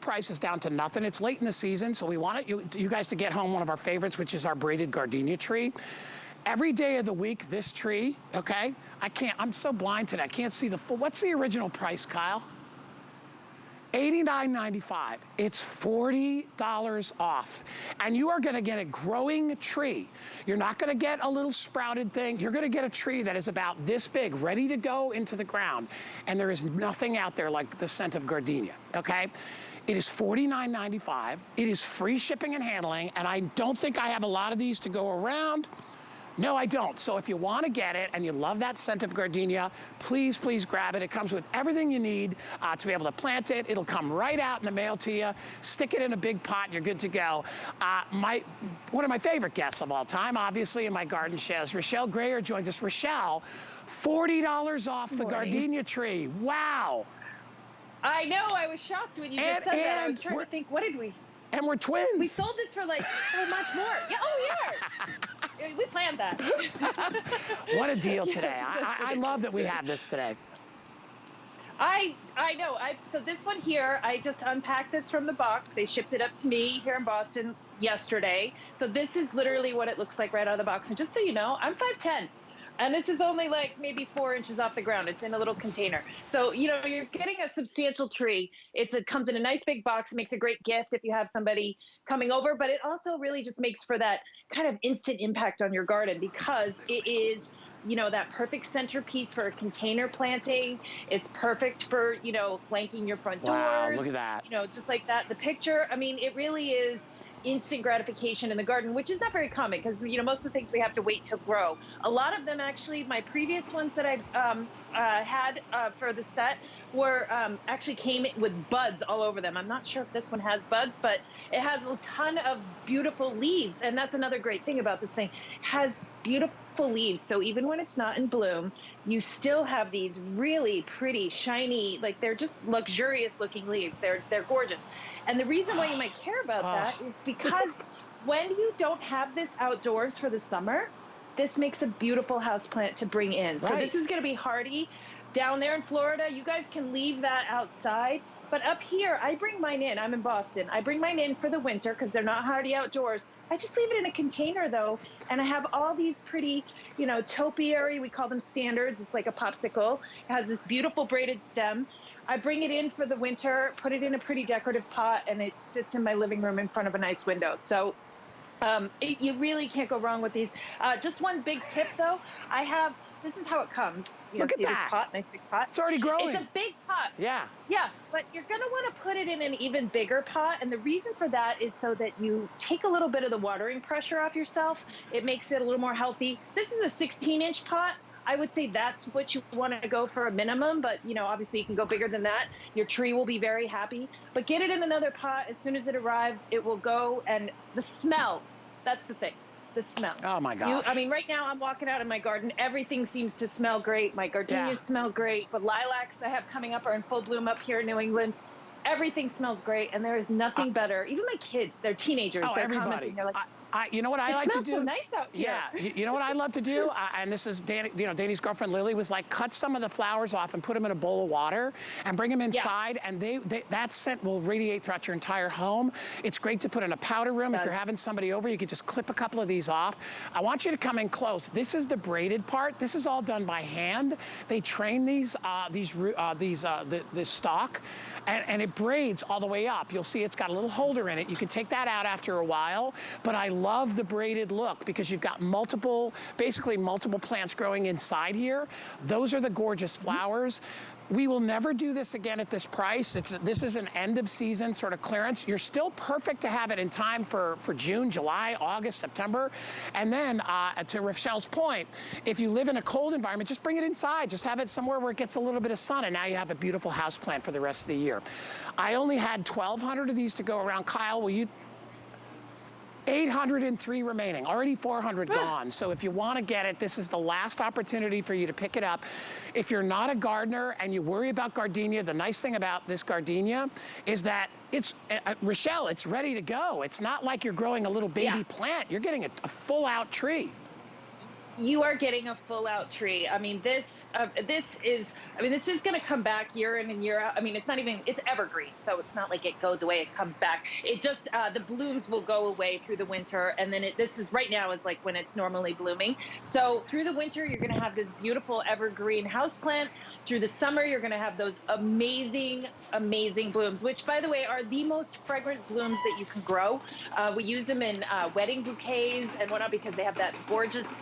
price is down to nothing. It's late in the season, so we want you guys to get home one of our favorites, which is our braided gardenia tree. Every day of the week, this tree, okay? I'm so blind today, I can't see the full. What's the original price, Kyle? $89.95. It's $40 off. And you are gonna get a growing tree. You're not gonna get a little sprouted thing. You're gonna get a tree that is about this big, ready to go into the ground. And there is nothing out there like the scent of gardenia, okay? It is $49.95. It is free shipping and handling, and I don't think I have a lot of these to go around. No, I don't. So if you want to get it and you love that scent of gardenia, please, please grab it. It comes with everything you need to be able to plant it. It'll come right out in the mail to you. Stick it in a big pot, you're good to go. One of my favorite guests of all time, obviously, in my garden shows, Rochelle Grayer joins us. Rochelle, $40 off the gardenia tree. Wow. I know, I was shocked when you just said that. I was trying to think, what did we? And we're twins. We sold this for like so much more. Yeah, oh yeah. We planned that. What a deal today. I love that we have this today. I know. So this one here, I just unpacked this from the box. They shipped it up to me here in Boston yesterday. So this is literally what it looks like right out of the box. And just so you know, I'm 5'10". And this is only like maybe 4 inches off the ground. It's in a little container. So, you know, you're getting a substantial tree. It comes in a nice big box. It makes a great gift if you have somebody coming over. But it also really just makes for that kind of instant impact on your garden, because it is, you know, that perfect centerpiece for a container planting. It's perfect for, you know, flanking your front doors. Wow, look at that. You know, just like that. The picture, I mean, it really is instant gratification in the garden, which is not very common because, you know, most of the things we have to wait to grow. A lot of them, actually, my previous ones that I've had for the set were actually came with buds all over them. I'm not sure if this one has buds, but it has a ton of beautiful leaves. And that's another great thing about this thing. It has beautiful leaves. So even when it's not in bloom, you still have these really pretty, shiny, like they're just luxurious looking leaves. They're gorgeous. And the reason why you might care about that is because when you don't have this outdoors for the summer, this makes a beautiful houseplant to bring in. So this is going to be hardy. Down there in Florida, you guys can leave that outside. But up here, I bring mine in. I'm in Boston. I bring mine in for the winter because they're not hardy outdoors. I just leave it in a container, though, and I have all these pretty, you know, topiary, we call them standards. It's like a popsicle. It has this beautiful braided stem. I bring it in for the winter, put it in a pretty decorative pot, and it sits in my living room in front of a nice window. So you really can't go wrong with these. Just one big tip, though. This is how it comes. Look at that. This pot, nice big pot. It's already growing. It's a big pot. Yeah. Yeah, but you're going to want to put it in an even bigger pot. And the reason for that is so that you take a little bit of the watering pressure off yourself. It makes it a little more healthy. This is a 16-inch pot. I would say that's what you want to go for a minimum, but you know, obviously you can go bigger than that. Your tree will be very happy, but get it in another pot. As soon as it arrives, it will go. And the smell, that's the thing. The smell. Oh my gosh. I mean, right now I'm walking out in my garden. Everything seems to smell great. My gardenias smell great. But lilacs I have coming up are in full bloom up here in New England. Everything smells great, and there is nothing better. Even my kids, they're teenagers. They're everybody. Commenting. They're like, you know what I like to do? It smells so nice out here. Yeah, you know what I love to do? And this is Danny, you know, Danny's girlfriend Lily was like, cut some of the flowers off and put them in a bowl of water and bring them inside, and that scent will radiate throughout your entire home. It's great to put in a powder room. If you're having somebody over, you could just clip a couple of these off. I want you to come in close. This is the braided part. This is all done by hand. They train this stalk, and it braids all the way up. You'll see it's got a little holder in it. You can take that out after a while, but I love the braided look because you've got basically multiple plants growing inside here. Those are the gorgeous flowers. We will never do this again at this price. This is an end of season sort of clearance. You're still perfect to have it in time for June, July, August, September. And then to Rochelle's point, if you live in a cold environment, just bring it inside. Just have it somewhere where it gets a little bit of sun, and now you have a beautiful house plant for the rest of the year. I only had 1,200 of these to go around. Kyle, will you? 803 remaining, already 400 gone. So if you want to get it, this is the last opportunity for you to pick it up. If you're not a gardener and you worry about gardenia, the nice thing about this gardenia is that it's, Rochelle, it's ready to go. It's not like you're growing a little baby plant. You're getting a full out tree. You are getting a full out tree. I mean, this is going to come back year in and year out. I mean, it's not even, it's evergreen. So it's not like it goes away, it comes back. It just, the blooms will go away through the winter. And then this is right now is like when it's normally blooming. So through the winter, you're going to have this beautiful evergreen houseplant. Through the summer, you're going to have those amazing, amazing blooms, which by the way, are the most fragrant blooms that you can grow. We use them in wedding bouquets and whatnot because they have that gorgeous,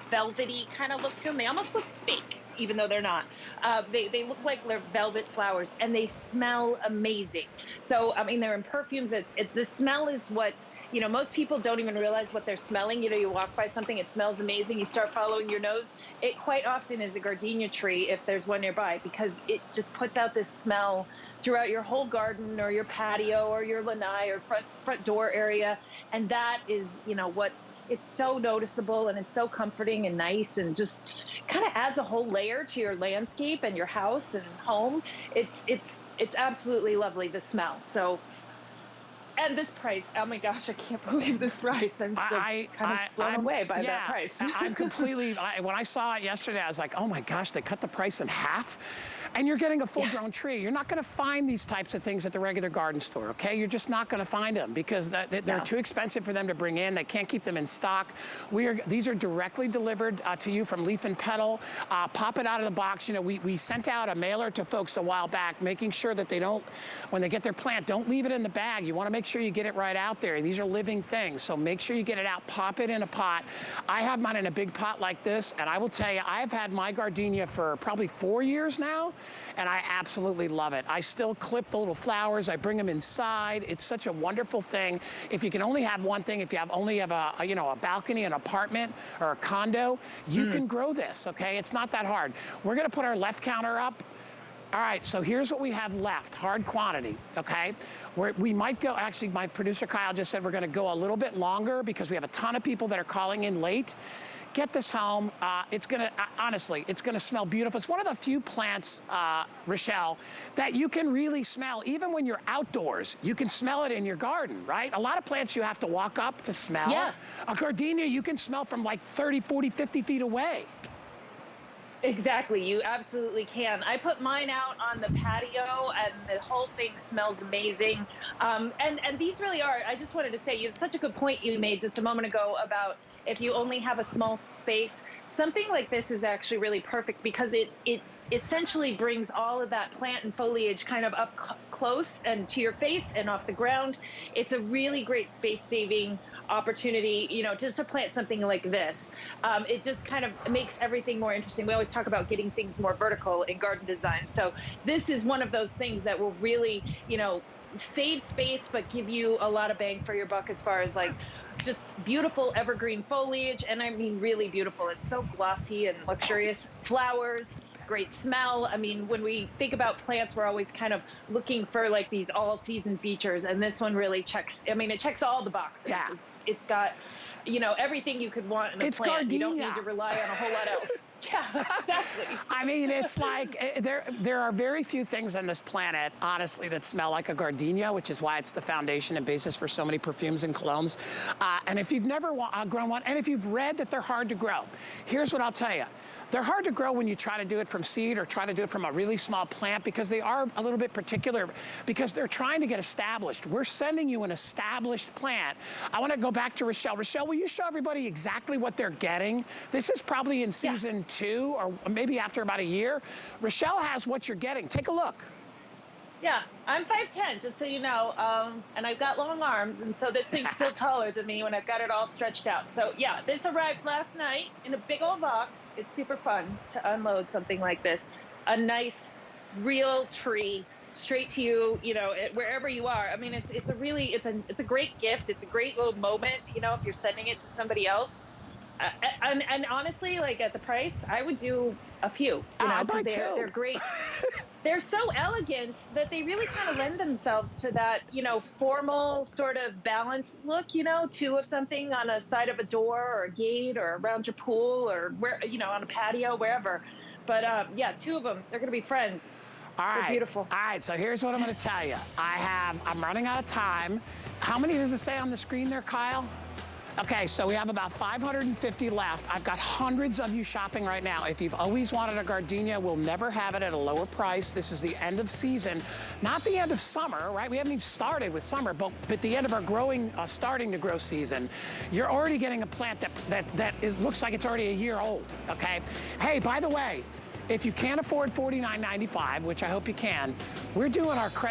velvety kind of look to them. They almost look fake, even though they're not. They look like they're velvet flowers, and they smell amazing. So, I mean, they're in perfumes. The smell is what, most people don't even realize what they're smelling. You walk by something, it smells amazing. You start following your nose. It quite often is a gardenia tree if there's one nearby, because it just puts out this smell throughout your whole garden or your patio or your lanai or front door area. And that is, what it's so noticeable, and it's so comforting and nice, and just kind of adds a whole layer to your landscape and your house and home. It's absolutely lovely, the smell. So, and this price, oh my gosh, I can't believe this price. I'm still kind of blown away by that price. I'm completely, when I saw it yesterday, I was like, oh my gosh, they cut the price in half. And you're getting a full-grown tree. You're not going to find these types of things at the regular garden store, okay? You're just not going to find them because they're too expensive for them to bring in. They can't keep them in stock. These are directly delivered to you from Leaf and Petal. Pop it out of the box. We sent out a mailer to folks a while back, making sure that they don't, when they get their plant, don't leave it in the bag. You want to make sure you get it right out there. These are living things, so make sure you get it out. Pop it in a pot. I have mine in a big pot like this, and I will tell you, I've had my gardenia for probably 4 years now, and I absolutely love it. I still clip the little flowers. I bring them inside. It's such a wonderful thing. If you can only have one thing, if you only have a balcony, an apartment, or a condo, you can grow this, okay? It's not that hard. We're gonna put our left counter up. All right, so here's what we have left, hard quantity, okay? We might go, actually, my producer Kyle just said we're gonna go a little bit longer because we have a ton of people that are calling in late. Get this home. It's gonna, honestly, it's gonna smell beautiful. It's one of the few plants, Rochelle, that you can really smell. Even when you're outdoors, you can smell it in your garden, right? A lot of plants you have to walk up to smell. Yeah. A gardenia you can smell from like 30, 40, 50 feet away. Exactly, you absolutely can. I put mine out on the patio, and the whole thing smells amazing. And these really are. I just wanted to say, you had such a good point you made just a moment ago about if you only have a small space. Something like this is actually really perfect because it essentially brings all of that plant and foliage kind of up close and to your face and off the ground. It's a really great space-saving opportunity, just to plant something like this. It just kind of makes everything more interesting. We always talk about getting things more vertical in garden design. So this is one of those things that will really, save space, but give you a lot of bang for your buck as far as like just beautiful evergreen foliage. And I mean, really beautiful. It's so glossy and luxurious. Flowers, great smell. I mean, when we think about plants, we're always kind of looking for like these all season features. And this one really checks, it checks all the boxes. Yeah. It's got, everything you could want in a plant. Gardenia. You don't need to rely on a whole lot else. Yeah, exactly. I mean, it's like there are very few things on this planet, honestly, that smell like a gardenia, which is why it's the foundation and basis for so many perfumes and colognes. And if you've never grown one, and if you've read that they're hard to grow, here's what I'll tell you. They're hard to grow when you try to do it from seed or try to do it from a really small plant because they are a little bit particular because they're trying to get established. We're sending you an established plant. I want to go back to Rochelle. Rochelle, will you show everybody exactly what they're getting? This is probably in season 2 or maybe after about a year. Rochelle has what you're getting. Take a look. Yeah, I'm 5'10", just so you know, and I've got long arms, and so this thing's still taller than me when I've got it all stretched out. So yeah, this arrived last night in a big old box. It's super fun to unload something like this. A nice, real tree straight to you, wherever you are. I mean, it's a great gift. It's a great little moment, if you're sending it to somebody else. And honestly, like at the price, I would do a few, because they're great. They're so elegant that they really kind of lend themselves to that, formal sort of balanced look, two of something on a side of a door or a gate or around your pool or where, on a patio, wherever. But yeah, two of them, they're going to be friends. All right. They're beautiful. All right, so here's what I'm going to tell you. I'm running out of time. How many does it say on the screen there, Kyle? Okay, so we have about 550 left. I've got hundreds of you shopping right now. If you've always wanted a gardenia, we'll never have it at a lower price. This is the end of season, not the end of summer, right? We haven't even started with summer, but the end of our starting to grow season. You're already getting a plant that looks like it's already a year old, okay? Hey, by the way, if you can't afford $49.95, which I hope you can, we're doing our credit